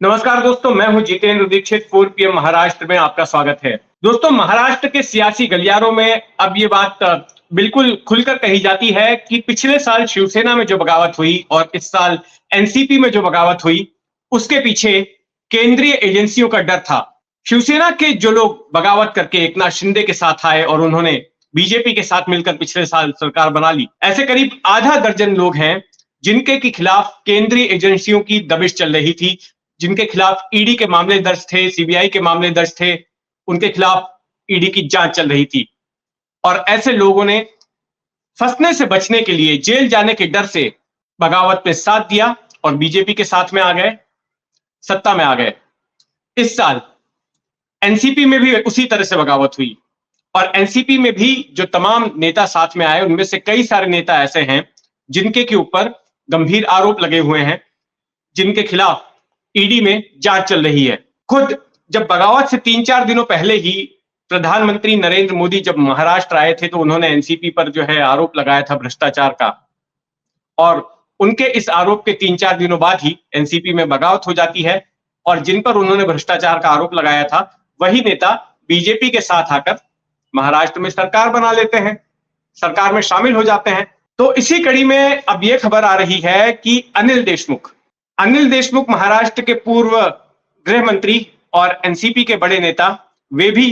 नमस्कार दोस्तों, मैं हूं जितेंद्र दीक्षित। 4 पीएम महाराष्ट्र में आपका स्वागत है। दोस्तों, महाराष्ट्र के सियासी गलियारों में अब ये बात बिल्कुल खुलकर कही जाती है कि पिछले साल शिवसेना में जो बगावत हुई और इस साल एनसीपी में जो बगावत हुई, उसके पीछे केंद्रीय एजेंसियों का डर था। शिवसेना के जो लोग बगावत करके एकनाथ शिंदे के साथ आए और उन्होंने बीजेपी के साथ मिलकर पिछले साल सरकार बना ली, ऐसे करीब आधा दर्जन लोग हैं जिनके के खिलाफ केंद्रीय एजेंसियों की दबिश चल रही थी, जिनके खिलाफ ईडी के मामले दर्ज थे, सीबीआई के मामले दर्ज थे, उनके खिलाफ ईडी की जांच चल रही थी। और ऐसे लोगों ने फंसने से बचने के लिए, जेल जाने के डर से बगावत पे साथ दिया और बीजेपी के साथ में आ गए, सत्ता में आ गए। इस साल एनसीपी में भी उसी तरह से बगावत हुई और एनसीपी में भी जो तमाम नेता साथ में आए, उनमें से कई सारे नेता ऐसे हैं जिनके के ऊपर गंभीर आरोप लगे हुए हैं, जिनके खिलाफ ईडी में जांच चल रही है। खुद जब बगावत से 3-4 दिनों पहले ही प्रधानमंत्री नरेंद्र मोदी जब महाराष्ट्र आए थे, तो उन्होंने एनसीपी पर जो है आरोप लगाया था भ्रष्टाचार का, और उनके इस आरोप के 3-4 दिनों बाद ही एनसीपी में बगावत हो जाती है और जिन पर उन्होंने भ्रष्टाचार का आरोप लगाया था, वही नेता बीजेपी के साथ आकर महाराष्ट्र में सरकार बना लेते हैं, सरकार में शामिल हो जाते हैं। तो इसी कड़ी में अब यह खबर आ रही है कि अनिल देशमुख महाराष्ट्र के पूर्व गृह मंत्री और एनसीपी के बड़े नेता, वे भी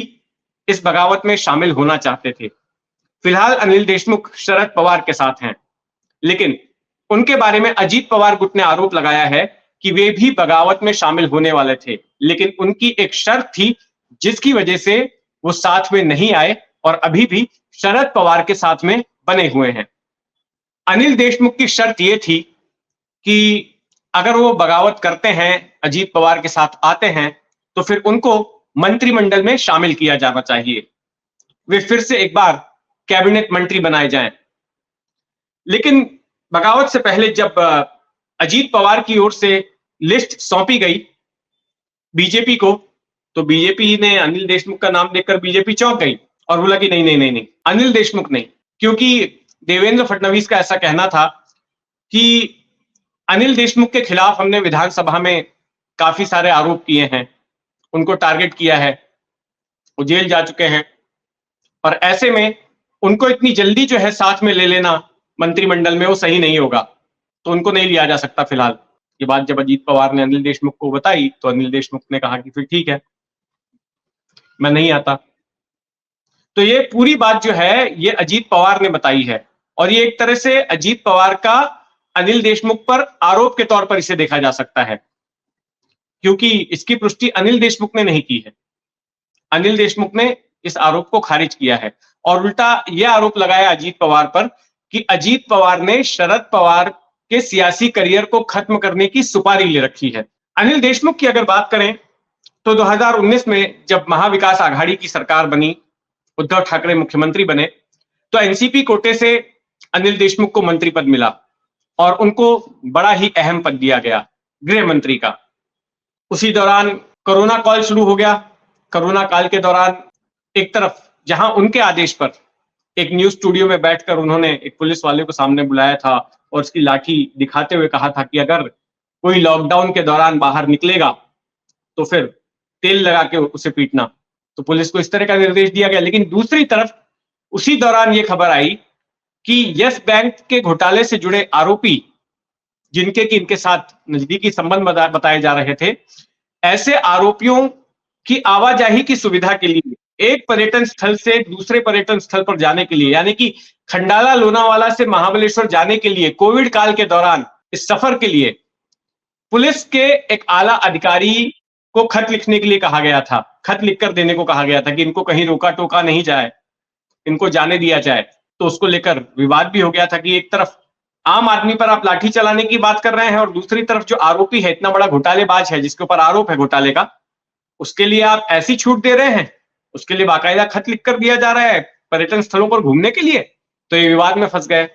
इस बगावत में शामिल होना चाहते थे। फिलहाल अनिल देशमुख शरद पवार के साथ हैं, लेकिन उनके बारे में अजीत पवार गुट ने आरोप लगाया है कि वे भी बगावत में शामिल होने वाले थे, लेकिन उनकी एक शर्त थी जिसकी वजह से वो साथ में नहीं आए और अभी भी शरद पवार के साथ में बने हुए हैं। अनिल देशमुख की शर्त यह थी कि अगर वो बगावत करते हैं, अजीत पवार के साथ आते हैं, तो फिर उनको मंत्रिमंडल में शामिल किया जाना चाहिए, वे फिर से एक बार कैबिनेट मंत्री बनाए जाएं। लेकिन बगावत से पहले जब अजीत पवार की ओर से लिस्ट सौंपी गई बीजेपी को, तो बीजेपी ने अनिल देशमुख का नाम देखकर बीजेपी चौंक गई और बोला कि नहीं नहीं नहीं नहीं, अनिल देशमुख नहीं, क्योंकि देवेंद्र फडणवीस का ऐसा कहना था कि अनिल देशमुख के खिलाफ हमने विधानसभा में काफी सारे आरोप किए हैं, उनको टारगेट किया है, वो जेल जा चुके हैं, और ऐसे में उनको इतनी जल्दी जो है साथ में ले लेना मंत्रिमंडल में, वो सही नहीं होगा, तो उनको नहीं लिया जा सकता फिलहाल। ये बात जब अजीत पवार ने अनिल देशमुख को बताई, तो अनिल देशमुख ने कहा कि फिर ठीक है, मैं नहीं आता। तो ये पूरी बात जो है ये अजीत पवार ने बताई है, और ये एक तरह से अजीत पवार का अनिल देशमुख पर आरोप के तौर पर इसे देखा जा सकता है, क्योंकि इसकी पुष्टि अनिल देशमुख ने नहीं की है। अनिल देशमुख ने इस आरोप को खारिज किया है और उल्टा यह आरोप लगाया अजीत पवार पर कि अजीत पवार ने शरद पवार के सियासी करियर को खत्म करने की सुपारी ले रखी है। अनिल देशमुख की अगर बात करें तो 2019 में जब महाविकास आघाड़ी की सरकार बनी, उद्धव ठाकरे मुख्यमंत्री बने, तो एनसीपी कोटे से अनिल देशमुख को मंत्री पद मिला और उनको बड़ा ही अहम पद दिया गया, गृह मंत्री का। उसी दौरान कोरोना काल शुरू हो गया। कोरोना काल के दौरान एक तरफ जहां उनके आदेश पर एक न्यूज स्टूडियो में बैठकर उन्होंने एक पुलिस वाले को सामने बुलाया था और उसकी लाठी दिखाते हुए कहा था कि अगर कोई लॉकडाउन के दौरान बाहर निकलेगा तो फिर तेल लगा के उसे पीटना, तो पुलिस को इस तरह का निर्देश दिया गया। लेकिन दूसरी तरफ उसी दौरान यह खबर आई कि यस बैंक के घोटाले से जुड़े आरोपी, जिनके कि इनके साथ नजदीकी संबंध बताए जा रहे थे, ऐसे आरोपियों की आवाजाही की सुविधा के लिए एक पर्यटन स्थल से दूसरे पर्यटन स्थल पर जाने के लिए, यानी कि खंडाला लोनावाला से महाबलेश्वर जाने के लिए कोविड काल के दौरान इस सफर के लिए पुलिस के एक आला अधिकारी को खत लिखने के लिए कहा गया था, खत लिखकर देने को कहा गया था कि इनको कहीं रोका टोका नहीं जाए, इनको जाने दिया जाए। तो उसको लेकर विवाद भी हो गया था कि एक तरफ आम आदमी पर आप लाठी चलाने की बात कर रहे हैं और दूसरी तरफ जो आरोपी है, इतना बड़ा घोटालेबाज है जिसके ऊपर आरोप है घोटाले का, उसके लिए आप ऐसी छूट दे रहे हैं, उसके लिए बाकायदा खत लिख कर दिया जा रहा है पर्यटन स्थलों पर घूमने के लिए। तो ये विवाद में फंस गए।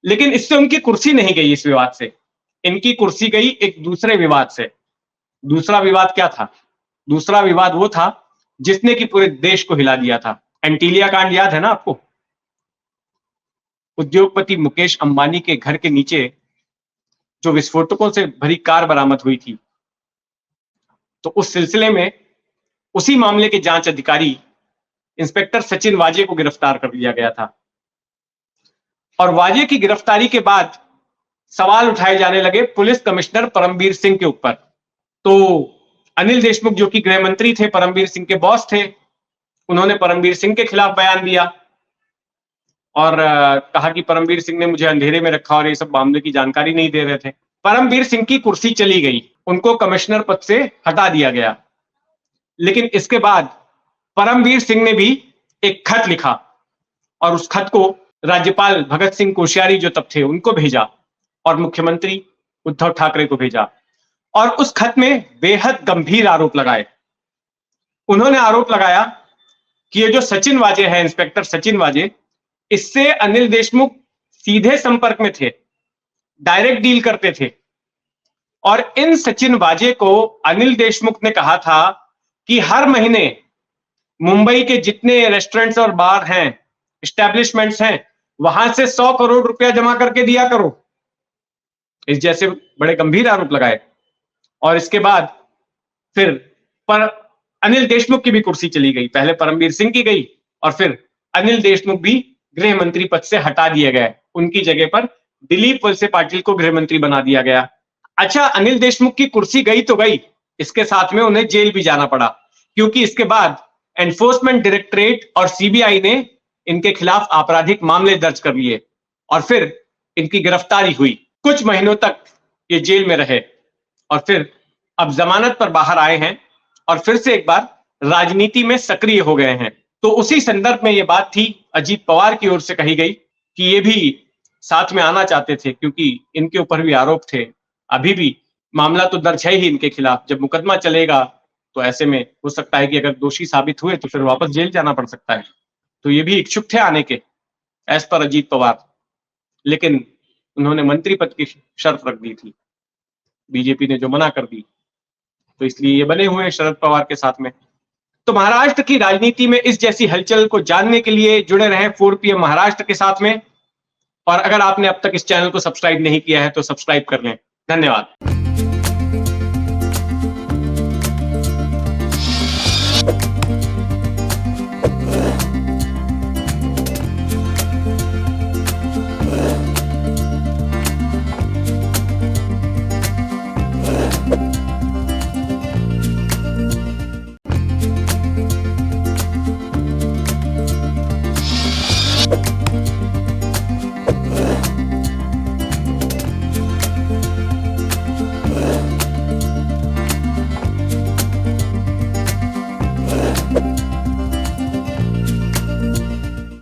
लेकिन इससे उनकी कुर्सी नहीं गई, इस विवाद से इनकी कुर्सी गई एक दूसरे विवाद से। दूसरा विवाद क्या था? दूसरा विवाद वो था जिसने कि पूरे देश को हिला दिया था। एंटीलिया कांड याद है ना आपको? उद्योगपति मुकेश अंबानी के घर के नीचे जो विस्फोटकों से भरी कार बरामद हुई थी, तो उस सिलसिले में उसी मामले के जांच अधिकारी इंस्पेक्टर सचिन वाजे को गिरफ्तार कर लिया गया था। और वाजे की गिरफ्तारी के बाद सवाल उठाए जाने लगे पुलिस कमिश्नर परमवीर सिंह के ऊपर। तो अनिल देशमुख जो कि गृह मंत्री थे, परमवीर सिंह के बॉस थे, उन्होंने परमवीर सिंह के खिलाफ बयान दिया और कहा कि परमवीर सिंह ने मुझे अंधेरे में रखा और ये सब मामले की जानकारी नहीं दे रहे थे। परमवीर सिंह की कुर्सी चली गई, उनको कमिश्नर पद से हटा दिया गया। लेकिन इसके बाद परमवीर सिंह ने भी एक खत लिखा और उस खत को राज्यपाल भगत सिंह कोश्यारी जो तब थे उनको भेजा और मुख्यमंत्री उद्धव ठाकरे को भेजा और उस खत में बेहद गंभीर आरोप लगाए। उन्होंने आरोप लगाया कि ये जो सचिन वाजे है, इंस्पेक्टर सचिन वाजे, इससे अनिल देशमुख सीधे संपर्क में थे, डायरेक्ट डील करते थे और इन सचिन वाजे को अनिल देशमुख ने कहा था कि हर महीने मुंबई के जितने रेस्टोरेंट्स और बार हैं, एस्टैब्लिशमेंट्स हैं, वहां से 100 करोड़ रुपया जमा करके दिया करो। इस जैसे बड़े गंभीर आरोप लगाए और इसके बाद फिर पर अनिल देशमुख की भी कुर्सी चली गई। पहले परमवीर सिंह की गई और फिर अनिल देशमुख भी गृह मंत्री पद से हटा दिए गए। उनकी जगह पर दिलीप वलसे पाटिल को गृह मंत्री बना दिया गया। अच्छा, अनिल देशमुख की कुर्सी गई तो गई, इसके साथ में उन्हें जेल भी जाना पड़ा, क्योंकि इसके बाद एनफोर्समेंट डायरेक्टरेट और सीबीआई ने इनके खिलाफ आपराधिक मामले दर्ज कर लिए और फिर इनकी गिरफ्तारी हुई। कुछ महीनों तक ये जेल में रहे और फिर अब जमानत पर बाहर आए हैं और फिर से एक बार राजनीति में सक्रिय हो गए हैं। तो उसी संदर्भ में ये बात थी, अजीत पवार की ओर से कही गई कि ये भी साथ में आना चाहते थे क्योंकि इनके ऊपर भी आरोप थे। अभी भी मामला तो दर्ज है ही इनके खिलाफ, जब मुकदमा चलेगा तो ऐसे में हो सकता है कि अगर दोषी साबित हुए तो फिर वापस जेल जाना पड़ सकता है। तो ये भी इच्छुक थे आने के एज पर अजीत पवार, लेकिन उन्होंने मंत्री पद की शर्त रख दी थी, बीजेपी ने जो मना कर दी, तो इसलिए ये बने हुए हैं शरद पवार के साथ में। तो महाराष्ट्र की राजनीति में इस जैसी हलचल को जानने के लिए जुड़े रहें 4 PM महाराष्ट्र के साथ में। और अगर आपने अब तक इस चैनल को सब्सक्राइब नहीं किया है तो सब्सक्राइब कर लें। धन्यवाद।